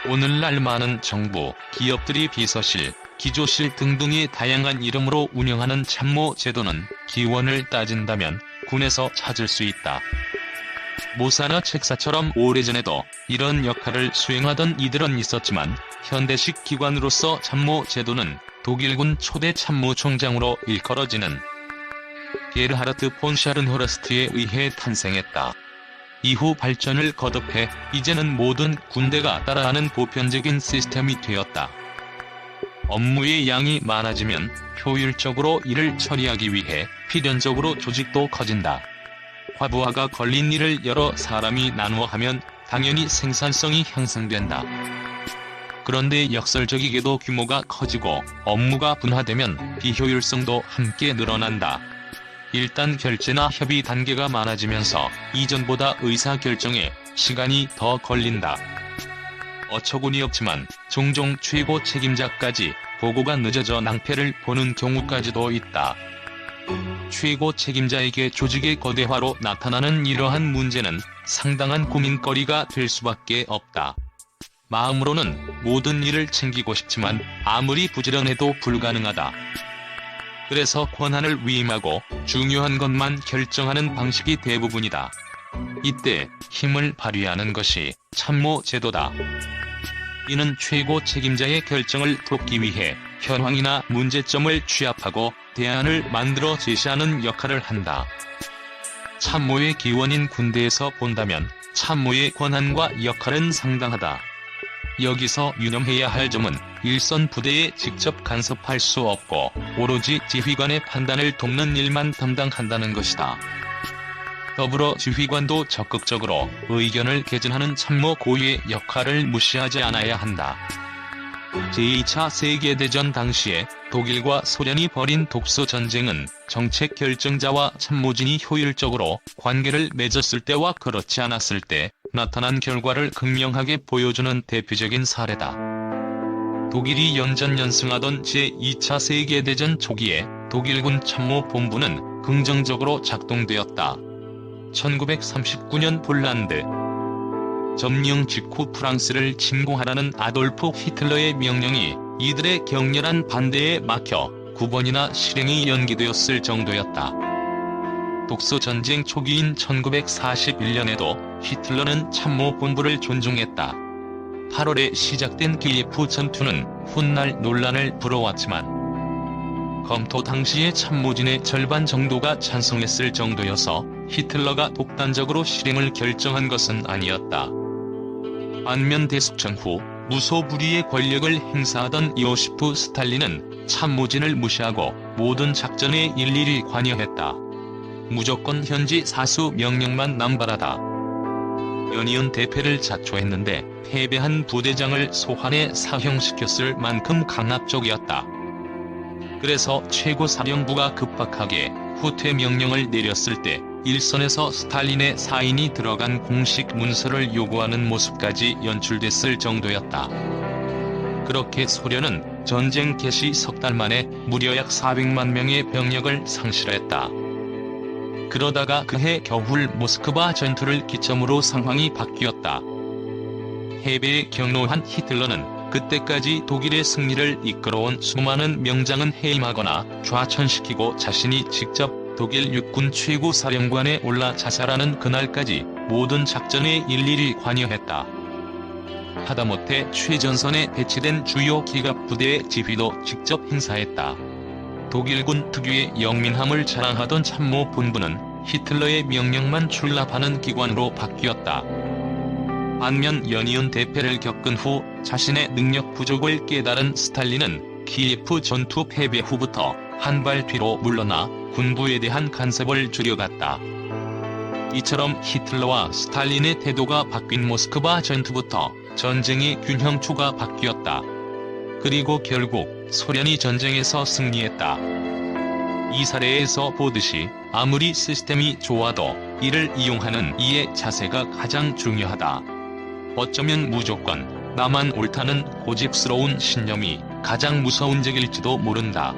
오늘날 많은 정부, 기업들이 비서실, 기조실 등등의 다양한 이름으로 운영하는 참모 제도는 기원을 따진다면 군에서 찾을 수 있다. 모사나 책사처럼 오래전에도 이런 역할을 수행하던 이들은 있었지만 현대식 기관으로서 참모 제도는 독일군 초대 참모총장으로 일컬어지는 게르하르트 폰 샤른호르스트에 의해 탄생했다. 이후 발전을 거듭해 이제는 모든 군대가 따라하는 보편적인 시스템이 되었다. 업무의 양이 많아지면 효율적으로 일을 처리하기 위해 필연적으로 조직도 커진다. 과부하가 걸린 일을 여러 사람이 나누어 하면 당연히 생산성이 향상된다. 그런데 역설적이게도 규모가 커지고 업무가 분화되면 비효율성도 함께 늘어난다. 일단 결제나 협의 단계가 많아지면서 이전보다 의사결정에 시간이 더 걸린다. 어처구니 없지만 종종 최고 책임자까지 보고가 늦어져 낭패를 보는 경우까지도 있다. 최고 책임자에게 조직의 거대화로 나타나는 이러한 문제는 상당한 고민거리가 될 수밖에 없다. 마음으로는 모든 일을 챙기고 싶지만 아무리 부지런해도 불가능하다. 그래서 권한을 위임하고 중요한 것만 결정하는 방식이 대부분이다. 이때 힘을 발휘하는 것이 참모 제도다. 이는 최고 책임자의 결정을 돕기 위해 현황이나 문제점을 취합하고 대안을 만들어 제시하는 역할을 한다. 참모의 기원인 군대에서 본다면 참모의 권한과 역할은 상당하다. 여기서 유념해야 할 점은 일선 부대에 직접 간섭할 수 없고 오로지 지휘관의 판단을 돕는 일만 담당한다는 것이다. 더불어 지휘관도 적극적으로 의견을 개진하는 참모 고유의 역할을 무시하지 않아야 한다. 제2차 세계대전 당시에 독일과 소련이 벌인 독소전쟁은 정책 결정자와 참모진이 효율적으로 관계를 맺었을 때와 그렇지 않았을 때 나타난 결과를 극명하게 보여주는 대표적인 사례다. 독일이 연전연승하던 제2차 세계대전 초기에 독일군 참모본부는 긍정적으로 작동되었다. 1939년 폴란드 점령 직후 프랑스를 침공하라는 아돌프 히틀러의 명령이 이들의 격렬한 반대에 막혀 9번이나 실행이 연기되었을 정도였다. 독소전쟁 초기인 1941년에도 히틀러는 참모본부를 존중했다. 8월에 시작된 키예프 전투는 훗날 논란을 불어왔지만 검토 당시의 참모진의 절반 정도가 찬성했을 정도여서 히틀러가 독단적으로 실행을 결정한 것은 아니었다. 반면 대숙청 후 무소불위의 권력을 행사하던 요시프 스탈린은 참모진을 무시하고 모든 작전에 일일이 관여했다. 무조건 현지 사수 명령만 남발하다. 연이은 대패를 자초했는데 패배한 부대장을 소환해 사형시켰을 만큼 강압적이었다. 그래서 최고사령부가 급박하게 후퇴 명령을 내렸을 때 일선에서 스탈린의 사인이 들어간 공식 문서를 요구하는 모습까지 연출됐을 정도였다. 그렇게 소련은 전쟁 개시 석 달 만에 무려 약 400만 명의 병력을 상실했다. 그러다가 그해 겨울 모스크바 전투를 기점으로 상황이 바뀌었다. 패배에 격노한 히틀러는 그때까지 독일의 승리를 이끌어온 수많은 명장은 해임하거나 좌천시키고 자신이 직접 독일 육군 최고사령관에 올라 자살하는 그날까지 모든 작전에 일일이 관여했다. 하다못해 최전선에 배치된 주요 기갑 부대의 지휘도 직접 행사했다. 독일군 특유의 영민함을 자랑하던 참모본부는 히틀러의 명령만 출납하는 기관으로 바뀌었다. 반면 연이은 대패를 겪은 후 자신의 능력 부족을 깨달은 스탈린은 키예프 전투 패배 후부터 한 발 뒤로 물러나 군부에 대한 간섭을 줄여갔다. 이처럼 히틀러와 스탈린의 태도가 바뀐 모스크바 전투부터 전쟁의 균형추가 바뀌었다. 그리고 결국 소련이 전쟁에서 승리했다. 이 사례에서 보듯이 아무리 시스템이 좋아도 이를 이용하는 이의 자세가 가장 중요하다. 어쩌면 무조건 나만 옳다는 고집스러운 신념이 가장 무서운 적일지도 모른다.